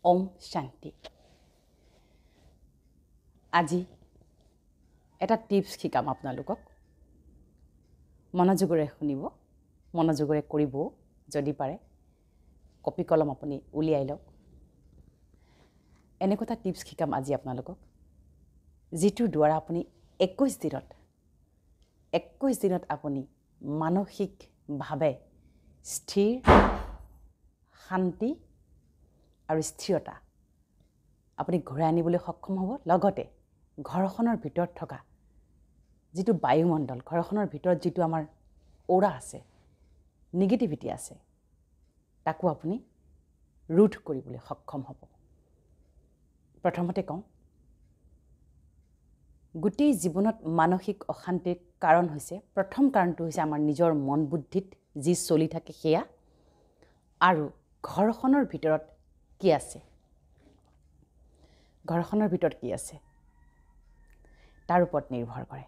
ওম শান্তি আজি এটা টিপছ শিকাম আপোনালোকক মনোযোগৰে শুনিব মনোযোগৰে কৰিব যদি পাৰে কপি কলম আপুনি উলিয়াই লওক এনেকুৱা টিপছ শিকাম আজি আপোনালোকক যেটোৰ দ্বাৰা আপুনি 21 দিনত আপুনি মানসিকভাৱে স্থিৰ শান্তি আৰু স্থিৰতা আপুনি ঘূৰাই আনিবলৈ সক্ষম হ'ব লগতে ঘৰখনৰ ভিতৰত থকা যেটো বায়ুমণ্ডল ঘৰখনৰ ভিতৰত যেটো আমাৰ অৰা আছে নেগেটিভিটি আছে তাকো আপুনি ৰোধ কৰিবলৈ সক্ষম হ'ব প্ৰথমতে কওঁ গোটেই জীৱনত মানসিক অশান্তিৰ কাৰণ হৈছে প্ৰথম কাৰণটো হৈছে আমাৰ নিজৰ মন বুদ্ধিত যি চলি থাকে সেয়া আৰু ঘৰখনৰ ভিতৰত কি আছে ঘৰখনৰ ভিতৰত কি আছে তাৰ ওপৰত নিৰ্ভৰ কৰে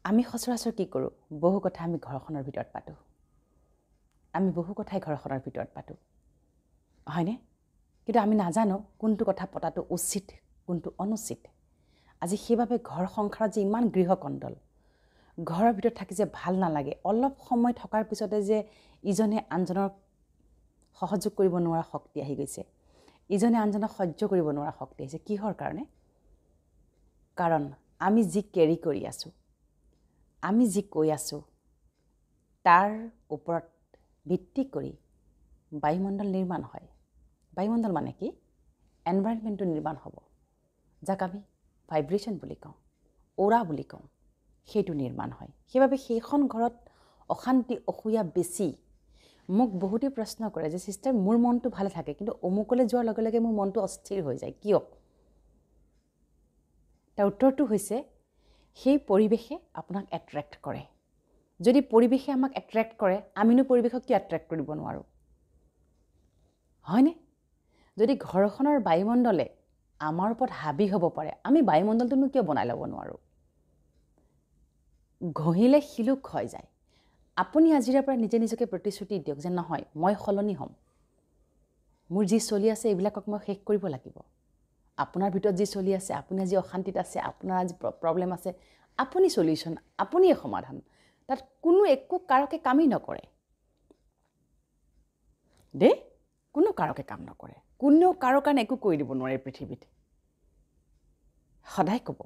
আমি সচৰাচৰ কি কৰোঁ বহু কথা আমি ঘৰখনৰ ভিতৰত পাতো আমি বহু কথাই ঘৰখনৰ ভিতৰত পাতো হয়নে কিন্তু আমি নাজানো কোনটো কথা পতাটো উচিত কোনটো অনুচিত আজি সেইভাবে ঘৰ সংসাৰত যে ইমান গৃহকণ্ডল ঘৰৰ ভিতৰত থাকি যে ভাল নালাগে অলপ সময় থকাৰ পিছতে যে ইজনে আনজনৰ সহযোগ কৰিব নোৱাৰা শক্তি আহি গৈছে ইজনে আনজনক সহ্য কৰিব নোৱাৰা শক্তি আহিছে কিহৰ কাৰণে কাৰণ আমি যি কেৰি কৰি আছো আমি যি কৈ আছো তাৰ ওপৰত ভিত্তি কৰি বায়ুমণ্ডল নিৰ্মাণ হয় বায়ুমণ্ডল মানে কি এনভাইৰনমেণ্টটো নিৰ্মাণ হ'ব যাক আমি ভাইব্ৰেশ্যন বুলি কওঁ অৰা বুলি কওঁ সেইটো নিৰ্মাণ হয় সেইভাবে সেইখন ঘৰত অশান্তি অসূয়া বেছি মোক বহুতে প্ৰশ্ন কৰে যে সিস্টাৰ মোৰ মনটো ভালে থাকে কিন্তু অমুকলে যোৱাৰ লগে লগে মোৰ মনটো অস্থিৰ হৈ যায় কিয় তাৰ উত্তৰটো হৈছে সেই পৰিবেশে আপোনাক এট্ৰেক্ট কৰে যদি পৰিবেশে আমাক এট্ৰেক্ট কৰে আমিনো পৰিবেশক কি এট্ৰেক্ট কৰিব নোৱাৰো হয়নে যদি ঘৰখনৰ বায়ুমণ্ডলে আমাৰ ওপৰত হাবি হ'ব পাৰে আমি বায়ুমণ্ডলটোনো কিয় বনাই ল'ব নোৱাৰো ঘহিলে শিলুক হৈ যায় আপুনি আজিৰ পৰা নিজে নিজকে প্ৰতিশ্ৰুতি দিয়ক যে নহয় মই সলনি হ'ম মোৰ যি চলি আছে এইবিলাকক মই শেষ কৰিব লাগিব আপোনাৰ ভিতৰত যি চলি আছে আপুনি আজি অশান্তিত আছে আপোনাৰ আজি প্ৰবলেম আছে আপুনি সলিউশন আপুনি সমাধান তাত কোনো একো কাৰকে কামই নকৰে দে কোনো কাৰকে কাম নকৰে কোনো কাৰো কাৰণে একো কৰি দিব নোৱাৰে পৃথিৱীত সদায় ক'ব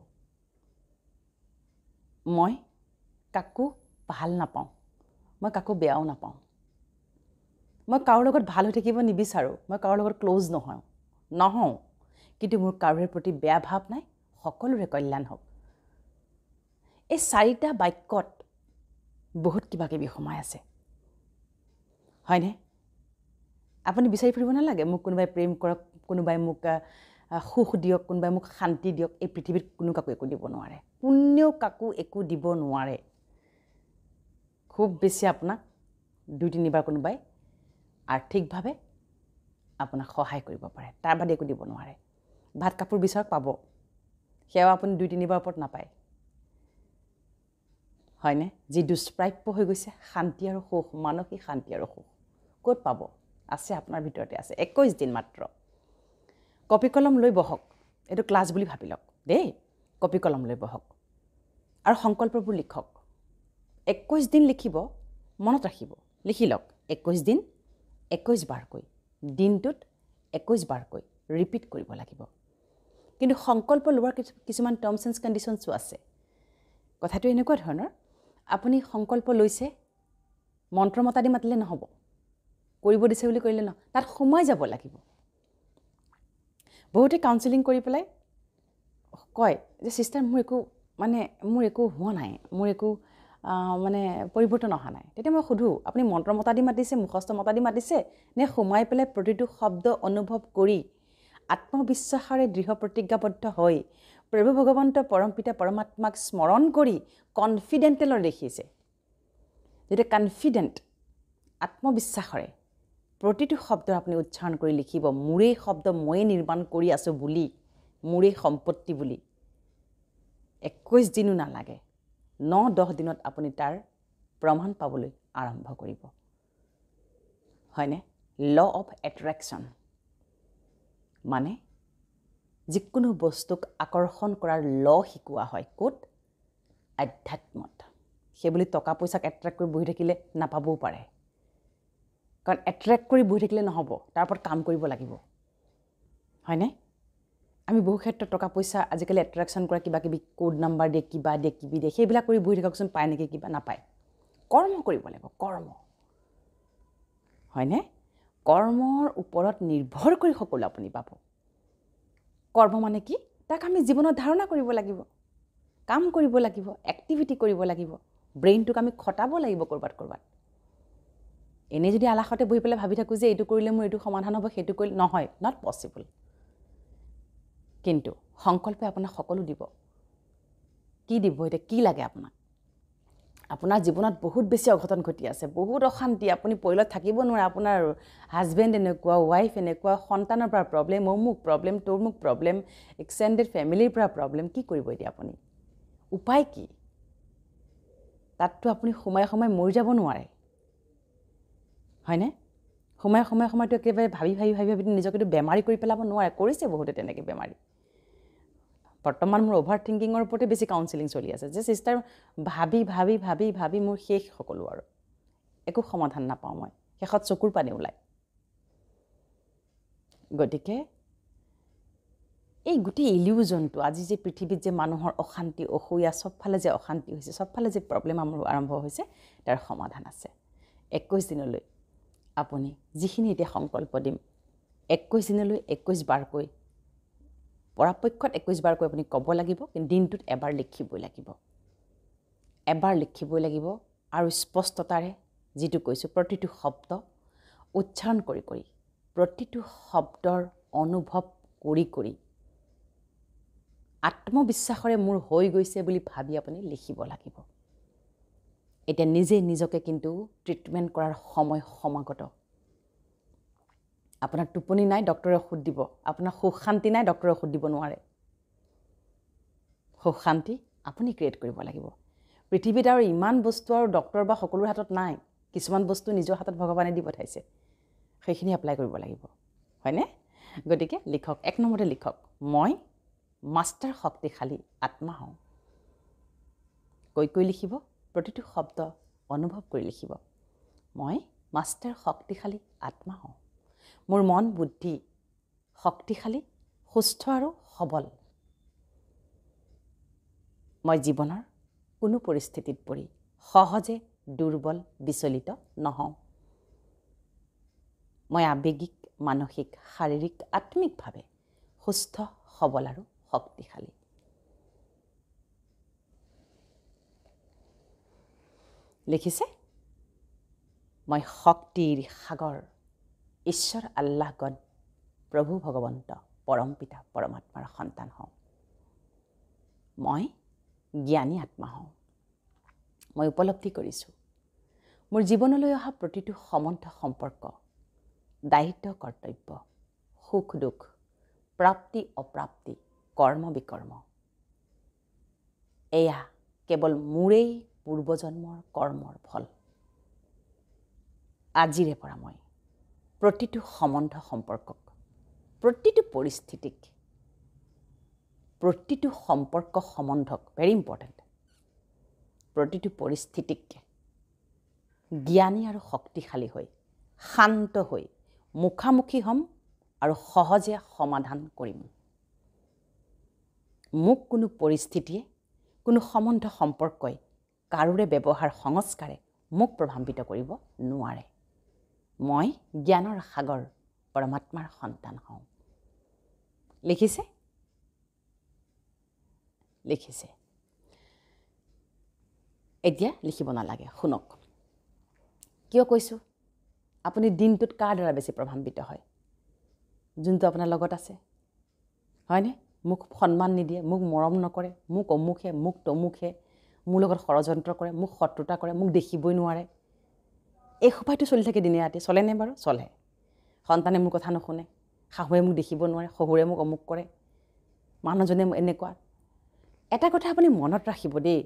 মই কাকো ভাল নাপাওঁ মই কাকো বেয়াও নাপাওঁ মই কাৰো লগত ভাল হৈ থাকিব নিবিচাৰো মই কাৰো লগত ক্লোজ নহওঁ কিন্তু মোৰ কাৰোৰ প্ৰতি বেয়া ভাৱ নাই সকলোৰে কল্যাণ হওক এই চাৰিটা বাক্যত বহুত কিবা কিবি সোমাই আছে হয়নে আপুনি বিচাৰি ফুৰিব নালাগে মোক কোনোবাই প্ৰেম কৰক কোনোবাই মোক সুখ দিয়ক কোনোবাই মোক শান্তি দিয়ক এই পৃথিৱীত কোনো কাকো একো দিব নোৱাৰে পুণ্যও কাকো একো দিব নোৱাৰে খুব বেছি আপোনাক 2-3 বাৰ কোনোবাই আৰ্থিকভাৱে আপোনাক সহায় কৰিব পাৰে তাৰ বাদে একো দিব নোৱাৰে ভাত কাপোৰ বিচাৰক পাব সেৱা আপুনি 2-3 বাৰ ওপৰত নাপায় হয়নে যি দুষ্প্ৰাপ্য হৈ গৈছে শান্তি আৰু সুখ মানসিক শান্তি আৰু সুখ ক'ত পাব আছে আপোনাৰ ভিতৰতে আছে 21 দিন মাত্ৰ কপি কলম লৈ বহক এটো ক্লাছ বুলি ভাবি লওক দেই কপি কলম লৈ বহক আৰু সংকল্পবোৰ লিখক 21 দিন লিখিব মনত ৰাখিব লিখি লওক 21 দিন 21 বাৰকৈ দিনটোত 21 বাৰকৈ ৰিপিট কৰিব লাগিব কিন্তু সংকল্প লোৱাৰ কিছুমান টাৰ্মছ এণ্ড কণ্ডিশ্যনছো আছে কথাটো এনেকুৱা ধৰণৰ আপুনি সংকল্প লৈছে মন্ত্ৰ মতা দি মাতিলে নহব কৰিব দিছে বুলি কৰিলে ন তাত সময় যাব লাগিব বহুতে কাউন্সেলিং কৰি পেলাই কয় যে সিস্টাৰ মোৰ একো হোৱা নাই মোৰ একো মানে পৰিৱৰ্তন অহা নাই তেতিয়া মই সুধো আপুনি মন্ত্ৰ মতা দি মাতিছে মুখস্থ মতা দি মাতিছে নে সোমাই পেলাই প্ৰতিটো শব্দ অনুভৱ কৰি আত্মবিশ্বাসৰে দৃঢ় প্ৰতিজ্ঞাবদ্ধ হৈ প্ৰভু ভগৱন্ত পৰমপিতা পৰমাত্মাক স্মৰণ কৰি কনফিডেন্টেলৰ দেখিছে যেতিয়া কনফিডেন্ট আত্মবিশ্বাসৰে প্ৰতিটো শব্দ আপুনি উচ্চাৰণ কৰি লিখিব মোৰে শব্দ মই নিৰ্মাণ কৰি আছো বুলি মোৰে সম্পত্তি বুলি 21 দিনো নালাগে 9-10 দিনত আপুনি তাৰ প্ৰমাণ পাবলৈ আৰম্ভ কৰিব হয়নে ল অফ এট্ৰেকশ্যন মানে যিকোনো বস্তুক আকৰ্ষণ কৰাৰ ল শিকোৱা হয় ক'ত আধ্যাত্মত সেইবুলি টকা পইচাক এট্ৰেক্ট কৰি বহি থাকিলে নাপাবও পাৰে কাৰণ এট্ৰেক্ট কৰি বহি থাকিলে নহ'ব তাৰ ওপৰত কাম কৰিব লাগিব হয়নে আমি বহু ক্ষেত্ৰত টকা পইচা আজিকালি এট্ৰেকশ্যন কৰা কিবা কিবি কোড নাম্বাৰ দিয়ে কিবা দিয়ে কিবি দিয়ে সেইবিলাক কৰি বহি থাককচোন পায় নেকি কিবা নাপায় কৰ্ম কৰিব লাগিব কৰ্ম হয়নে কৰ্মৰ ওপৰত নিৰ্ভৰ কৰি সকলো আপুনি পাব কৰ্ম মানে কি তাক আমি জীৱনত ধাৰণা কৰিব লাগিব কাম কৰিব লাগিব এক্টিভিটি কৰিব লাগিব ব্ৰেইনটোক আমি খটাব লাগিব কৰবাত এনে যদি আলাখতে বহি পেলাই ভাবি থাকো যে এইটো কৰিলে মোৰ এইটো সমাধান হ'ব সেইটো কৰিলে নহয় নট পসিবল কিন্তু সংকল্পে আপোনাক সকলো দিব কি দিব এটা কি লাগে আপোনাক আপোনাৰ জীৱনত বহুত বেছি অঘটন ঘটি আছে বহুত অশান্তি আপুনি পৰিলত থাকিব নোৱাৰে আপোনাৰ হাজবেণ্ড এনেকুৱা ৱাইফ এনেকুৱা সন্তানৰ পৰা প্ৰব্লেম অমুক প্ৰব্লেম তমুক প্ৰব্লেম এক্সটেণ্ডেড ফেমিলিৰ পৰা প্ৰব্লেম কি কৰিব এতিয়া আপুনি উপায় কি তাততো আপুনি সময় মৰি যাব নোৱাৰে হয়নে সময়টো একেবাৰে ভাবি নিজকে বেমাৰী কৰি পেলাব নোৱাৰে কৰিছে বহুতে তেনেকৈ বেমাৰী বৰ্তমান মোৰ অভাৰ থিংকিঙৰ ওপৰতে বেছি কাউন্সেলিং চলি আছে যে সিষ্টাৰ ভাবি মোৰ শেষ সকলো আৰু একো সমাধান নাপাওঁ মই শেষত চকুৰ পানী ওলায় গতিকে এই গোটেই ইলিউজনটো আজি যে পৃথিৱীত যে মানুহৰ অশান্তি অসূয়া চবফালে যে অশান্তি হৈছে চবফালে যে প্ৰব্লেম আমাৰ আৰম্ভ হৈছে তাৰ সমাধান আছে 21 দিনলৈ আপুনি যিখিনি এতিয়া সংকল্প দিম 21 দিনলৈ 21 বাৰকৈ পৰাপক্ষত 21 বাৰকৈ আপুনি ক'ব লাগিব কিন্তু দিনটোত এবাৰ লিখিবই লাগিব আৰু স্পষ্টতাৰে যিটো কৈছোঁ প্ৰতিটো শব্দ উচ্চাৰণ কৰি প্ৰতিটো শব্দৰ অনুভৱ কৰি আত্মবিশ্বাসৰে মোৰ হৈ গৈছে বুলি ভাবি আপুনি লিখিব লাগিব এতিয়া নিজকে কিন্তু ট্ৰিটমেণ্ট কৰাৰ সময় সমাগত আপোনাৰ টোপনি নাই ডক্টৰে ঔষধ দিব আপোনাৰ সুখ শান্তি নাই ডক্টৰে ঔষধ দিব নোৱাৰে সুখ শান্তি আপুনি ক্ৰিয়েট কৰিব লাগিব পৃথিৱীত আৰু ইমান বস্তু আৰু ডক্টৰ বা সকলোৰ হাতত নাই কিছুমান বস্তু নিজৰ হাতত ভগৱানে দি পঠাইছে সেইখিনি এপ্লাই কৰিব লাগিব হয়নে গতিকে লিখক এক নম্বৰতে লিখক মই মাষ্টাৰ শক্তিশালী আত্মা হওঁ কৈ লিখিব প্ৰতিটো শব্দ অনুভৱ কৰি লিখিব মই মাষ্টাৰ শক্তিশালী আত্মা হওঁ মোৰ মন বুদ্ধি শক্তিশালী সুস্থ আৰু সবল মই জীৱনৰ কোনো পৰিস্থিতিত পৰি সহজে দুৰ্বল বিচলিত নহওঁ মই আবেগিক মানসিক শাৰীৰিক আত্মিকভাৱে সুস্থ সবল আৰু শক্তিশালী লিখিছে মই শক্তিৰ সাগৰ ঈশ্বৰ আল্লাহ গড প্ৰভু ভগৱন্ত পৰম পিতা পৰমাত্মাৰ সন্তান হওঁ মই জ্ঞানী আত্মা হওঁ মই উপলব্ধি কৰিছোঁ মোৰ জীৱনলৈ অহা প্ৰতিটো সম্বন্ধ সম্পৰ্ক দায়িত্ব কৰ্তব্য সুখ দুখ প্ৰাপ্তি অপ্ৰাপ্তি কৰ্ম বিকৰ্ম এয়া কেৱল মোৰেই পূৰ্বজন্মৰ কৰ্মৰ ফল আজিৰে পৰা মই প্ৰতিটো সম্বন্ধ সম্পৰ্কক প্ৰতিটো পৰিস্থিতিক প্ৰতিটো সম্পৰ্ক সম্বন্ধক ভেৰি ইম্পৰ্টেণ্ট প্ৰতিটো পৰিস্থিতিক জ্ঞানী আৰু শক্তিশালী হৈ শান্ত হৈ মুখামুখি হ'ম আৰু সহজে সমাধান কৰিম মোক কোনো পৰিস্থিতিয়ে কোনো সম্বন্ধ সম্পৰ্কই কাৰোৰে ব্যৱহাৰ সংস্কাৰে মোক প্ৰভাৱিত কৰিব নোৱাৰে মই জ্ঞানৰ সাগৰ পৰমাত্মাৰ সন্তান হওঁ লিখিছে এতিয়া লিখিব নালাগে শুনক কিয় কৈছোঁ আপুনি দিনটোত কাৰ দ্বাৰা বেছি প্ৰভাৱিত হয় যোনটো আপোনাৰ লগত আছে হয়নে মোক সন্মান নিদিয়ে মোক মৰম নকৰে মোক অমুখে মোক তমুখে মোৰ লগত ষড়যন্ত্ৰ কৰে মোক শত্ৰুতা কৰে মোক দেখিবই নোৱাৰে এই সোপাইটো চলি থাকে দিনে ৰাতি চলেনে বাৰু চলে সন্তানে মোৰ কথা নুশুনে শাহুৱে মোক দেখিব নোৱাৰে শহুৰে মোক অমুক কৰে মানুহজনে এনেকুৱা এটা কথা আপুনি মনত ৰাখিব দেই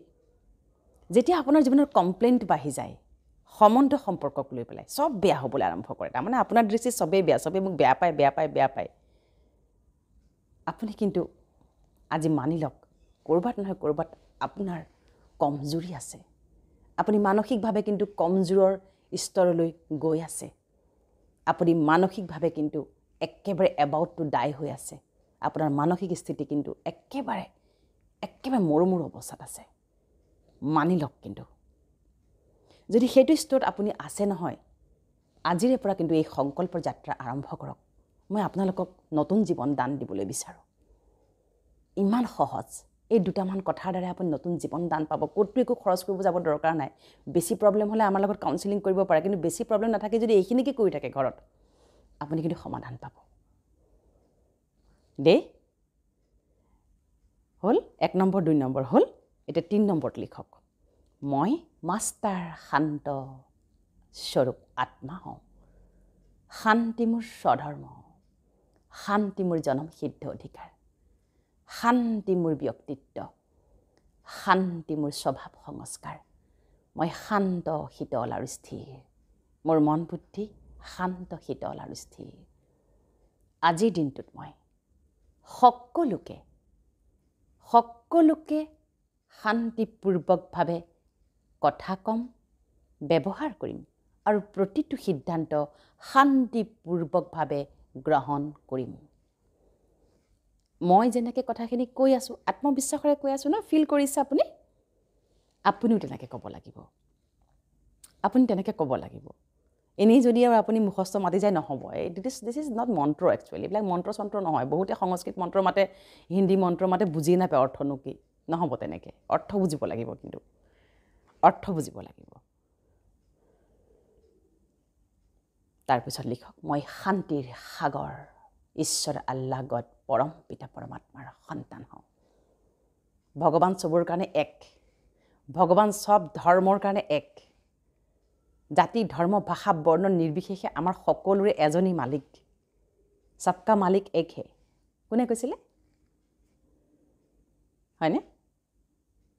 যেতিয়া আপোনাৰ জীৱনত কমপ্লেইণ্ট বাঢ়ি যায় সম্বন্ধ সম্পৰ্কক লৈ পেলাই সব বেয়া হ'বলৈ আৰম্ভ কৰে তাৰমানে আপোনাৰ দৃষ্টিত সবেই বেয়া সবেই মোক বেয়া পায় আপুনি কিন্তু আজি মানি লওক কৰবাত নহয় কৰবাত আপোনাৰ কমজোৰি আছে আপুনি মানসিকভাৱে কিন্তু কমজোৰৰ স্তৰলৈ গৈ আছে আপুনি মানসিকভাৱে কিন্তু একেবাৰে এবাউট টু ডাই হৈ আছে আপোনাৰ মানসিক স্থিতি কিন্তু একেবাৰে মৰুমৰু অৱস্থাত আছে মানি লওক কিন্তু যদি সেইটো স্তৰত আপুনি আছে নহয় আজিৰে পৰা কিন্তু এই সংকল্পৰ যাত্ৰা আৰম্ভ কৰক মই আপোনালোকক নতুন জীৱন দান দিবলৈ বিচাৰোঁ ইমান সহজ এই দুটামান কথাৰ দ্বাৰা আপুনি নতুন জীৱন দান পাব ক'তো একো খৰচ কৰিব যাব দৰকাৰ নাই বেছি প্ৰব্লেম হ'লে আমাৰ লগত কাউন্সেলিং কৰিব পাৰে কিন্তু বেছি প্ৰব্লেম নাথাকে যদি এইখিনিকে কৰি থাকে ঘৰত আপুনি কিন্তু সমাধান পাব দে হ'ল 1 নম্বৰ 2 নম্বৰ হ'ল এটা 3 নম্বৰত লিখক মই মাষ্টাৰ শান্ত স্বৰূপ আত্মা হওঁ শান্তি মোৰ স্বধৰ্ম শান্তি মোৰ জনম সিদ্ধ অধিকাৰ শান্তি মোৰ ব্যক্তিত্ব শান্তি মোৰ স্বভাৱ সংস্কাৰ মই শান্ত শীতল আৰু স্থিৰ মোৰ মন বুদ্ধি শান্ত শীতল আৰু স্থিৰ আজিৰ দিনটোত মই সকলোকে শান্তিপূৰ্বকভাৱে কথা কম ব্যৱহাৰ কৰিম আৰু প্ৰতিটো সিদ্ধান্ত শান্তিপূৰ্বকভাৱে গ্ৰহণ কৰিম মই যেনেকৈ কথাখিনি কৈ আছোঁ আত্মবিশ্বাসৰে কৈ আছোঁ ন ফিল কৰিছে আপুনিও তেনেকৈ ক'ব লাগিব এনেই যদি আৰু আপুনি মুখস্থ মাতি যায় নহ'ব দিছ ইজ নট মন্ত্ৰ একচুৱেলি এইবিলাক মন্ত্ৰ নহয় বহুতে সংস্কৃত মন্ত্ৰ মাতে হিন্দী মন্ত্ৰ মাতে বুজি নাপায় অৰ্থনো কি নহ'ব তেনেকৈ অৰ্থ বুজিব লাগিব কিন্তু তাৰপিছত লিখক মই শান্তিৰ সাগৰ ঈশ্বৰ আল্লাহ গড পৰম পিতা পৰমাত্মাৰ সন্তান হওঁ ভগৱান চবৰ কাৰণে এক ভগৱান সব ধৰ্মৰ কাৰণে এক জাতি ধৰ্ম ভাষা বৰ্ণ নিৰ্বিশেষে আমাৰ সকলোৰে এজনী মালিক সবকা মালিক এক হে কোনে কৈছিলে হয়নে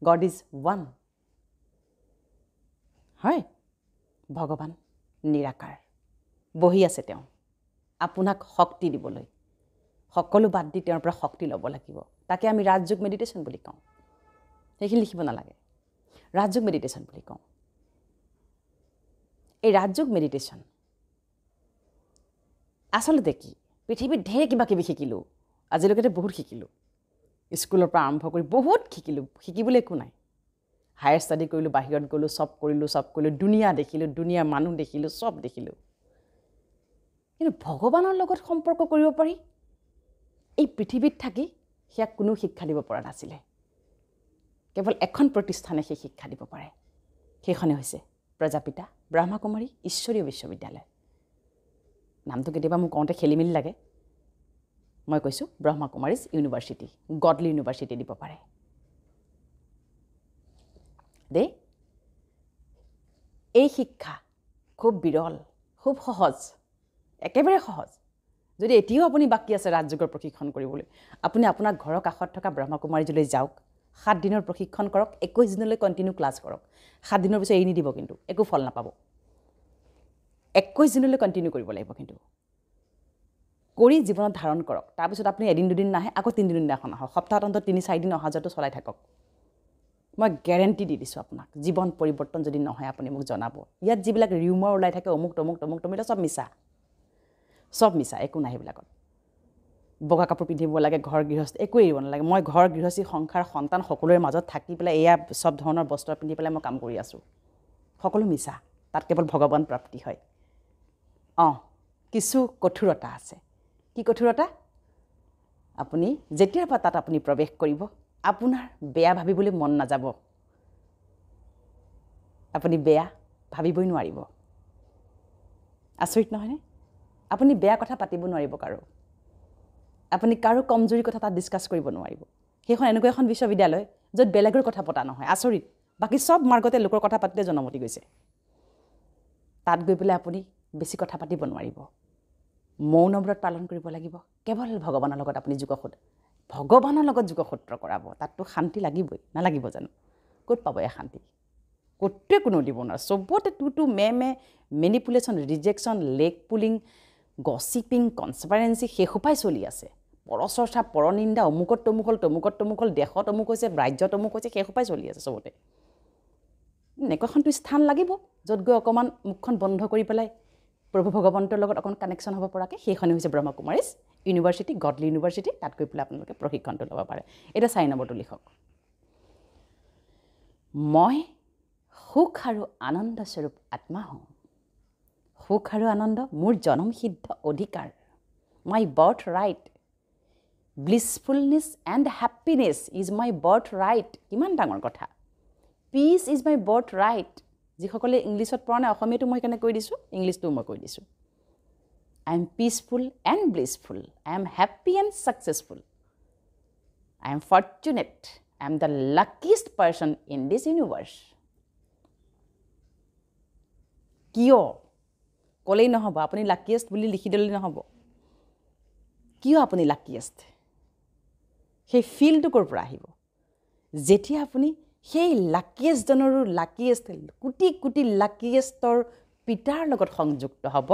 গড ইজ ওৱান হয় ভগৱান নিৰাকাৰ বহি আছে তেওঁ আপোনাক শক্তি দিবলৈ সকলো বাদ দি তেওঁৰ পৰা শক্তি ল'ব লাগিব তাকে আমি ৰাজযোগ মেডিটেশ্যন বুলি কওঁ সেইখিনি লিখিব নালাগে ৰাজযোগ মেডিটেশ্যন বুলি কওঁ এই ৰাজযোগ মেডিটেশ্যন আচলতে কি পৃথিৱীত ঢেৰ কিবা কিবি শিকিলোঁ আজিলৈকে বহুত শিকিলোঁ স্কুলৰ পৰা আৰম্ভ কৰি বহুত শিকিবলৈ একো নাই হায়াৰ ষ্টাডি কৰিলোঁ বাহিৰত গ'লোঁ সব কৰিলোঁ দুনিয়া দেখিলোঁ দুনিয়াৰ মানুহ দেখিলোঁ সব দেখিলোঁ কিন্তু ভগৱানৰ লগত সম্পৰ্ক কৰিব পাৰি এই পৃথিৱীত থাকি সেয়া কোনো শিক্ষা দিব পৰা নাছিলে কেৱল এখন প্ৰতিষ্ঠানে সেই শিক্ষা দিব পাৰে সেইখনে হৈছে প্ৰজাপিতা ব্ৰহ্মকুমাৰী ঈশ্বৰীয় বিশ্ববিদ্যালয় নামটো কেতিয়াবা মোক কওঁতে খেলিমেলি লাগে মই কৈছোঁ ব্ৰহ্মকুমাৰীজ ইউনিভাৰ্চিটি গডলি ইউনিভাৰ্চিটি দিব পাৰে দেই এই শিক্ষা খুব বিৰল খুব সহজ একেবাৰে সহজ যদি এতিয়াও আপুনি বাকী আছে ৰাজযোগৰ প্ৰশিক্ষণ কৰিবলৈ আপুনি আপোনাৰ ঘৰৰ কাষত থকা ব্ৰহ্মকুমাৰীজলৈ যাওক 7 দিনৰ প্ৰশিক্ষণ কৰক 21 দিনলৈ কণ্টিনিউ ক্লাছ কৰক 7 দিনৰ পিছত এৰি নিদিব কিন্তু একো ফল নাপাব 21 দিনলৈ কণ্টিনিউ কৰিব লাগিব কিন্তু কৰি জীৱনত ধাৰণ কৰক তাৰপিছত আপুনি এদিন দুদিন নাহে আকৌ 3 দিন দিনাখন আহক সপ্তাহত অন্তত 3-4 দিন অহা যোৱাটো চলাই থাকক মই গ্যাৰেণ্টি দি দিছোঁ আপোনাক জীৱন পৰিৱৰ্তন যদি নহয় আপুনি মোক জনাব ইয়াত যিবিলাক ৰিউমাৰ ওলাই থাকে অমুক তমুক সব মিছা একো নাই সেইবিলাকত বগা কাপোৰ পিন্ধিব লাগে ঘৰ গৃহস্থ একো এৰিব নালাগে মই ঘৰ গৃহস্থী সংসাৰ সন্তান সকলোৰে মাজত থাকি পেলাই এয়া সব ধৰণৰ বস্ত্ৰ পিন্ধি পেলাই মই কাম কৰি আছোঁ সকলো মিছা তাত কেৱল ভগৱান প্ৰাপ্তি হয় কিছু কঠোৰতা আছে কি কঠোৰতা আপুনি যেতিয়াৰ পৰা তাত আপুনি প্ৰৱেশ কৰিব আপোনাৰ বেয়া ভাবিবলৈ মন নাযাব আপুনি বেয়া ভাবিবই নোৱাৰিব আচৰিত নহয়নে আপুনি বেয়া কথা পাতিব নোৱাৰিব আপুনি কাৰো কমজোৰি কথা তাত ডিছকাছ কৰিব নোৱাৰিব সেইখন এনেকুৱা এখন বিশ্ববিদ্যালয় য'ত বেলেগৰ কথা পতা নহয় আচৰিত বাকী সব মাৰ্গতে লোকৰ কথা পাতিলে জনমতি গৈছে তাত গৈ পেলাই আপুনি বেছি কথা পাতিব নোৱাৰিব মৌন ব্ৰত পালন কৰিব লাগিব কেৱল ভগৱানৰ লগত আপুনি যোগসূত্ৰ কৰাব তাততো শান্তি লাগিবই নালাগিব জানো ক'ত পাব এই শান্তি ক'তোৱে কোনো দিব নোৱাৰে চবতে টু মে মেনিপুলেশ্যন ৰিজেকশ্যন লেগ পুলিং গছিপিং কনস্পাইৰেঞ্চি সেইসোপাই চলি আছে পৰচৰ্চা পৰনিন্দা অমুকত তমুকল দেশত অমুক হৈছে ৰাজ্যত অমুক হৈছে সেইসোপাই চলি আছে চবতে এনেকুৱাখনতো স্থান লাগিব য'ত গৈ অকণমান মুখখন বন্ধ কৰি পেলাই প্ৰভু ভগৱন্তৰ লগত অকণ কানেকশ্যন হ'ব পৰাকৈ সেইখনেই হৈছে ব্ৰহ্মকুমাৰীজ ইউনিভাৰ্চিটি গডলি ইউনিভাৰ্চিটি তাত গৈ পেলাই আপোনালোকে প্ৰশিক্ষণটো ল'ব পাৰে এতিয়া 4 নম্বৰটো লিখক মই সুখ আৰু আনন্দ স্বৰূপ আত্মা হওঁ সুখ আৰু আনন্দ মোৰ জনমসিদ্ধ অধিকাৰ my birthright blissfulness and happiness is my birthright কিমান ডাঙৰ কথা peace is my birthright যিসকলে ইংলিছত পঢ়া নাই অসমীয়াটো মই কেনে কৈ দিছোঁ ইংলিছটোও মই কৈ দিছোঁ I am peaceful and blissful I am happy and successful I am fortunate I am the luckiest person in this universe কিয় ক'লেই নহ'ব আপুনি লাকিয়েষ্ট বুলি লিখি দিলেই নহ'ব কিয় আপুনি লাকিয়েষ্ট সেই ফিলটো ক'ৰ পৰা আহিব যেতিয়া আপুনি সেই লাকিয়েষ্টজনৰো লাকিয়েষ্ট কোটি কোটি লাকিয়েষ্টৰ পিতাৰ লগত সংযুক্ত হ'ব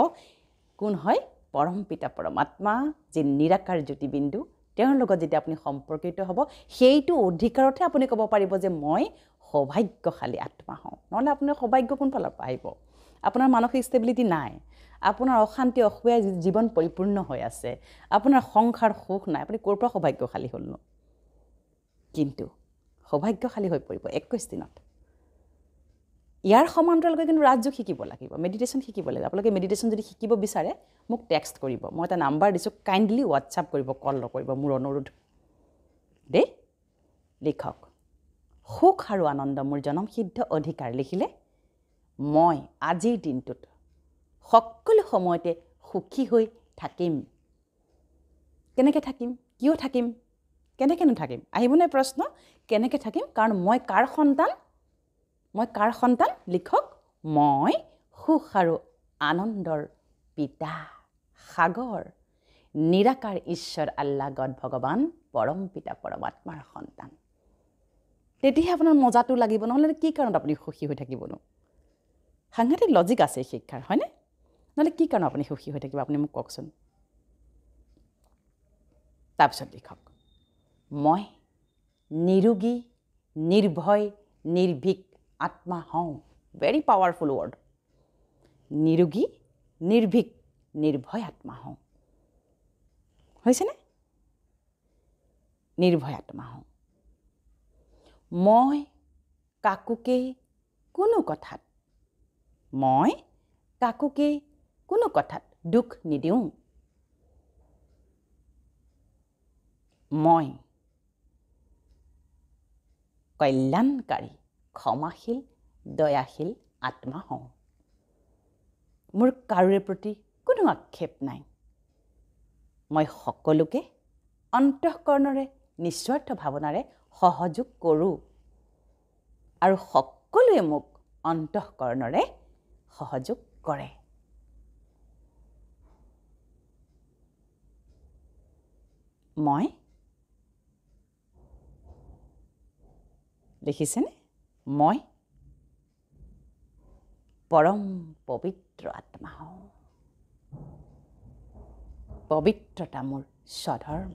কোন হয় পৰম পিতা পৰমাত্মা যি নিৰাকাৰ জ্যোতিবিন্দু তেওঁৰ লগত যেতিয়া আপুনি সম্পৰ্কিত হ'ব সেইটো অধিকাৰতহে আপুনি ক'ব পাৰিব যে মই সৌভাগ্যশালী আত্মা হওঁ নহ'লে আপোনাৰ সৌভাগ্য কোনফালৰ পৰা আহিব আপোনাৰ মানসিক ষ্টেবিলিটি নাই আপোনাৰ অশান্তি অসুয়াই জীৱন পৰিপূৰ্ণ হৈ আছে আপোনাৰ সংসাৰ সুখ নাই আপুনি ক'ৰ পৰা সৌভাগ্যশালী হ'ল নো কিন্তু সৌভাগ্যশালী হৈ পৰিব 21 দিনত ইয়াৰ সমান্তৰালকৈ কিন্তু ৰাজযোগ শিকিব লাগিব মেডিটেশ্যন শিকিব লাগিব আপোনালোকে মেডিটেশ্যন যদি শিকিব বিচাৰে মোক টেক্সট কৰিব মই এটা নাম্বাৰ দিছোঁ কাইণ্ডলি হোৱাটছআপ কৰিব কল নকৰিব মোৰ অনুৰোধ দেই লিখক সুখ আৰু আনন্দ মোৰ জনমসিদ্ধ অধিকাৰ লিখিলে মই আজিৰ দিনটোত সকলো সময়তে সুখী হৈ থাকিম কেনেকৈ থাকিম কিয় থাকিম কেনেকৈ নাথাকিম আহিবনে প্ৰশ্ন কেনেকৈ থাকিম কাৰণ মই কাৰ সন্তান লিখক মই সুখ আৰু আনন্দৰ পিতা সাগৰ নিৰাকাৰ ঈশ্বৰ আল্লাহ গড ভগৱান পৰম পিতা পৰমাত্মাৰ সন্তান তেতিয়াহে আপোনাৰ মজাটো লাগিব নহ'লে কি কাৰণত আপুনি সুখী হৈ থাকিবনো সাংঘাতিক লজিক আছে শিক্ষাৰ হয়নে নহ'লে কি কাৰণ আপুনি সুখী হৈ থাকিব আপুনি মোক কওকচোন তাৰপিছত লিখক মই নিৰোগী নিৰ্ভয় নিৰ্ভীক আত্মা হওঁ ভেৰি পাৱাৰফুল ৱৰ্ড নিৰোগী নিৰ্ভীক নিৰ্ভয় আত্মা হওঁ হৈছেনে নিৰ্ভয় আত্মা হওঁ মই কাকোকে কোনো কথাত দুখ নিদিওঁ মই কল্যাণকাৰী ক্ষমাশীল দয়াশীল আত্মা হওঁ মোৰ কাৰোৰে প্ৰতি কোনো আক্ষেপ নাই মই সকলোকে অন্তঃকৰণৰে নিস্বাৰ্থ ভাৱনাৰে সহযোগ কৰোঁ আৰু সকলোৱে মোক অন্তঃকৰণৰে সহযোগ কৰে মই লিখিছেনে মই পৰম পবিত্ৰ আত্মা হওঁ পবিত্ৰতা মোৰ স্বধৰ্ম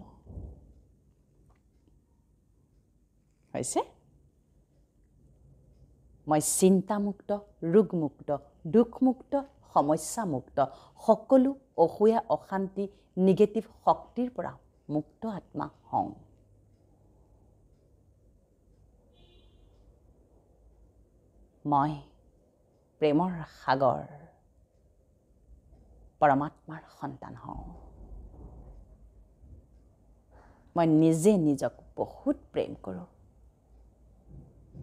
হৈছে মই চিন্তামুক্ত ৰোগমুক্ত দুখমুক্ত সমস্যামুক্ত সকলো অসূয়া অশান্তি নিগেটিভ শক্তিৰ পৰা মুক্ত আত্মা হওঁ মই প্ৰেমৰ সাগৰ পৰমাত্মাৰ সন্তান হওঁ মই নিজে নিজক বহুত প্ৰেম কৰোঁ